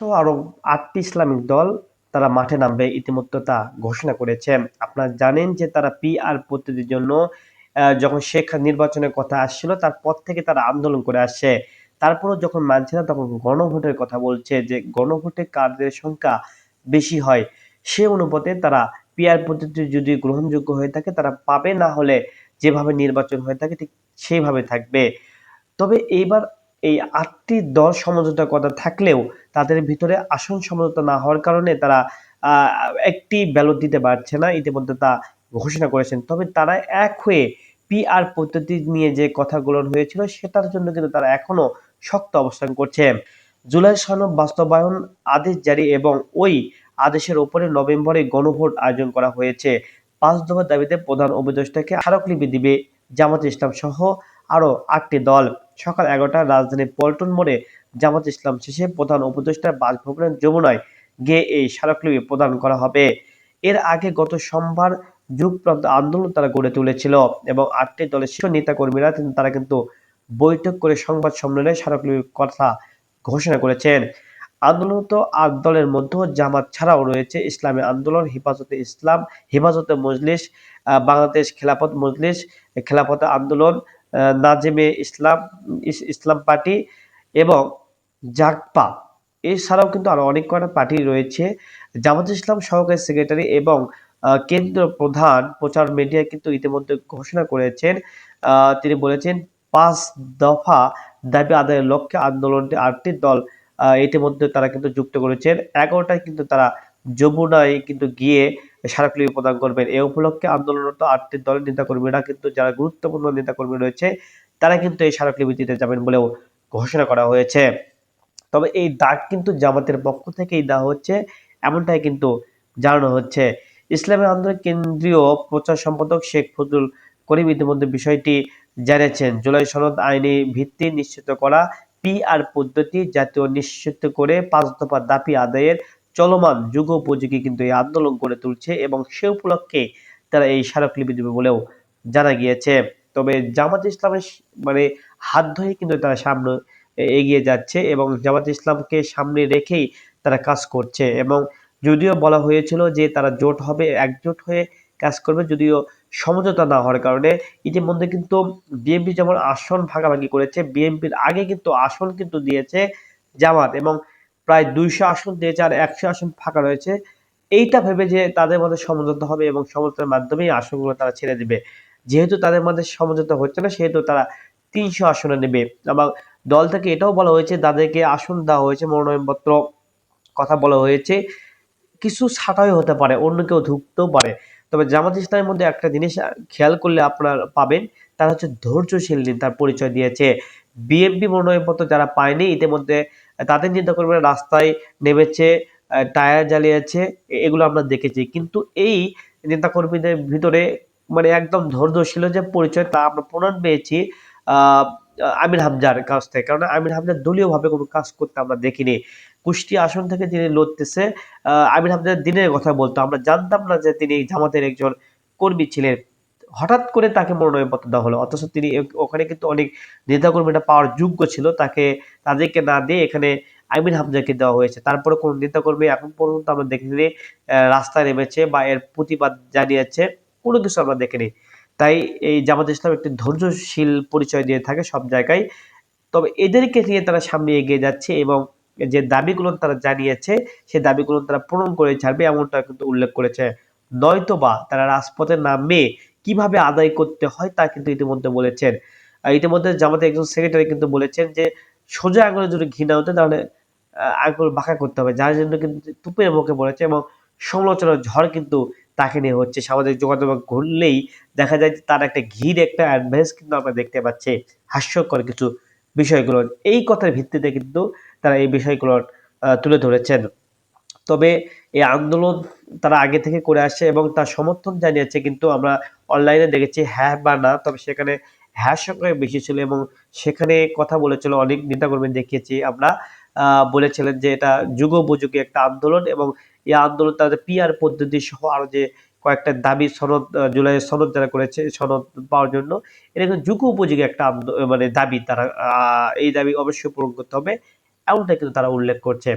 সহ আরো ৮টি ইসলামিক দল তারা মাঠে নামবে ইতিমধ্যে তা ঘোষণা করেছে। আপনারা জানেন যে তারা পিআর পদ্ধতির জন্য যখন শেখ নির্বাচনের কথা আসছিল তারপর থেকে তারা আন্দোলন করে আসছে। তারপরও যখন মানছে না তখন গণভোটের কথা বলছে যে গণভোটে কাদের সংখ্যা বেশি হয় সে অনুপাতে তারা পিআর পদ্ধতি যদি গ্রহণযোগ্য হয়ে থাকে তারা পাবে, না হলে যেভাবে নির্বাচন হয়ে থাকে ঠিক সেইভাবে থাকবে। তবে এইবার এই ৮টি দল সমঝোতার কথা থাকলেও তাদের ভিতরে আসন সমঝোতা না হওয়ার কারণে তারা আহ, একটি ব্যালট দিতে পারছে না, ইতিমধ্যে তা ঘোষণা করেছেন। তবে তারা এক হয়ে পিআর পদ্ধতি নিয়ে যে কথাগুলো হয়েছিল সেটার জন্য কিন্তু তারা এখনো শক্ত অবস্থান করছে। জুলাই সনদ বাস্তবায়ন আদেশ জারি এবং ওই আদেশের উপরে নভেম্বরে গণভোট আয়োজন করা হয়েছে। ৫ দফা দাবিতে প্রধান উপদেষ্টাকে স্মারকলিপি দিবে জামাত ইসলাম সহ আরো ৮টি দল। সকাল ১১টায় রাজধানীর পল্টন মোড়ে জামাত ইসলাম শেষে প্রধান উপদেষ্টার বাসভবনের যমুনায় গিয়ে এই স্মারকলিপি প্রদান করা হবে। এর আগে গত সোমবার যুগপ্রান্ত আন্দোলন তারা গড়ে তুলেছিল এবং ৮টি দলের শীর্ষ নেতাকর্মীরা তারা কিন্তু বৈঠক করে সংবাদ সম্মেলনে স্মারকলিপির কথা ঘোষণা করেছেন। আন্দোলনরত ৮ দলের মধ্যে জামাত ছাড়াও রয়েছে ইসলামী আন্দোলন, হেফাজতে ইসলাম, হেফাজতে মজলিস, বাংলাদেশ খেলাফত মজলিস, খেলাফত আন্দোলন, নাজেমে ইসলাম, ইসলাম পার্টি এবং জাগপা। এছাড়াও কিন্তু আরো অনেক কয়টা পার্টি রয়েছে। জামাত ইসলাম সহকারী সেক্রেটারি এবং কেন্দ্রীয় প্রধান প্রচার মিডিয়া কিন্তু ইতিমধ্যে ঘোষণা করেছেন। তিনি বলেছেন ৫ দফা দাবি আদায়ের লক্ষ্যে আন্দোলনটি ৮টি দল ইতিমধ্যে তারা কিন্তু যুক্ত করেছেন। ১১টায় কিন্তু তারা যমুনায় কিন্তু গিয়ে স্মারকলিপি প্রদান করবেন। এ উপলক্ষে আন্দোলনরত ৮টি দলের নেতাকর্মীরা কিন্তু যারা গুরুত্বপূর্ণ নেতাকর্মী রয়েছে তারা কিন্তু এই স্মারকলিপি দিতে যাবেন বলেও ঘোষণা করা হয়েছে। তবে এই ডাক কিন্তু জামাতের পক্ষ থেকেই দেওয়া হচ্ছে, এমনটাই কিন্তু জানানো হচ্ছে। ইসলামী আন্দোলন কেন্দ্রীয় প্রচার সম্পাদক শেখ ফজলুল করিম ইতিমধ্যে বিষয়টি জানিয়েছেন। জুলাই সনদ আইনি ভিত্তি নিশ্চিত করা, পিআর পদ্ধতি জাতীয় নিশ্চিত করে ৫ দফা দাবি আদায়ের চলমান যুগোপযোগী কিন্তু এই আন্দোলন গড়ে তুলছে এবং সে উপলক্ষে তারা এই স্মারকলিপি দেবে বলেও জানা গিয়েছে। তবে জামাত ইসলামের মানে হাত ধরে কিন্তু তারা সামনে এগিয়ে যাচ্ছে এবং জামাত ইসলামকে সামনে রেখেই তারা কাজ করছে। এবং যদিও বলা হয়েছিল যে তারা জোট হবে, একজোট হয়ে কাজ করবে, যদিও সমঝোতা না হওয়ার কারণে ইতিমধ্যে কিন্তু বিএনপি যেমন আসন ভাগাভাগি করেছে, বিএনপির আগে কিন্তু আসন কিন্তু দিয়েছে জামাত এবং প্রায় ২০০ আসন দিয়েছে আর ১০০ আসন ফাঁকা রয়েছে। এইটা ভেবে যে তাদের মধ্যে সমঝোতা হবে এবং সমঝোতার মাধ্যমেই আসনগুলো তারা ছেড়ে দিবে। যেহেতু তাদের মধ্যে সমঝোতা হচ্ছে না সেহেতু তারা ৩০০ আসনে নেবে। এবং দল থেকে এটাও বলা হয়েছে যাদেরকে আসন দেওয়া হয়েছে, মনোনয়নপত্র কথা বলা হয়েছে, কিছু ছাঁটাই হতে পারে, অন্য কেউ ঢুকতেও পারে। তবে জামাত ইসলামের মধ্যে একটা জিনিস খেয়াল করলে আপনারা পাবেন, তারা হচ্ছে ধৈর্যশীল নেতার পরিচয় দিয়েছে। বিএনপি মনোনয়নপত্র যারা পায়নি ইতিমধ্যে তাদের নেতাকর্মীরা রাস্তায় নেমেছে, টায়ার জ্বালিয়েছে, এগুলো আমরা দেখেছি। কিন্তু এই নেতাকর্মীদের ভিতরে মানে একদম ধৈর্যশীল যে পরিচয় তা আমরা প্রমাণ পেয়েছি আহ আমির হামজার কাছ থেকে, কারণ আমির হামজা দলীয় ভাবে কোনো কাজ করতে আমরা দেখিনি। কুষ্টি আসন থেকে যিনি লড়তেছে, আমির হামজা দিনের কথা বলতো, আমরা জানতাম না যে তিনি জামাতের একজন কর্মী ছিলেন। হঠাৎ করে তাকে মনোনয়নপত্র দেওয়া হলো, অথচ তিনি ওখানে কিন্তু অনেক নেতাকর্মীরা পাওয়ার যোগ্য ছিল, তাদেরকে না দিয়ে এখানে আমির হামজাকে দেওয়া হয়েছে। তারপরে কোন নেতাকর্মী এখন পর্যন্ত আমরা দেখিনি রাস্তায় নেমেছে বা এর প্রতিবাদ জানিয়েছে, কোনো কিছু আমরা দেখিনি। তাই এই জামাত ইসলাম একটি ধৈর্যশীল পরিচয় দিয়ে থাকে সব জায়গায়। তবে এদেরকে নিয়ে তারা সামনে এগিয়ে যাচ্ছে এবং যে দাবিগুলো তারা জানিয়েছে সেই দাবিগুলো তারা পূরণ করে ছাড়বে এমনটা কিন্তু উল্লেখ করেছে। নয়তোবা তারা রাজপথে নামে কিভাবে আদায় করতে হয় তা কিন্তু ইতিমধ্যে বলেছেন। ইতিমধ্যে জামাতের একজন সেক্রেটারি কিন্তু বলেছেন যে সোজা আঙুলে যদি ঘি না হতে তাহলে আঙুল বাঁকা করতে হবে, যার জন্য কিন্তু তুপের মুখে বলেছে এবং সমালোচনার ঝড় কিন্তু তাকে নিয়ে হচ্ছে। সামাজিক যোগাযোগ ঘুরলেই দেখা যায় যে তার একটা ঘির একটা অ্যাডভাইস কিন্তু আমরা দেখতে পাচ্ছি, হাস্যকর কিছু বিষয়গুলো। এই কথার ভিত্তিতে কিন্তু তারা এই বিষয়গুলো তুলে ধরেছেন। তবে এই আন্দোলন তারা আগে থেকে করে আসছে এবং তার সমর্থন জানিয়েছে, কিন্তু আমরা অনলাইনে দেখেছি হ্যাঁ বা না, তবে সেখানে হ্যাঁ সংখ্যা বেশি ছিল এবং সেখানে কথা বলেছিল অনেক নেতাকর্মী দেখিয়েছি আমরা, বলেছিলেন যে এটা যুগোপযোগী একটা আন্দোলন এবং এই আন্দোলন তাদের পিআর পদ্ধতি সহ আরো যে কয়েকটা দাবি সনদ, জুলাইয়ের সনদ যারা করেছে সনদ পাওয়ার জন্য, এটা কিন্তু যুগোপযোগী একটা মানে দাবি, তারা এই দাবি অবশ্যই পূরণ করতে হবে এমনটা কিন্তু তারা উল্লেখ করছে।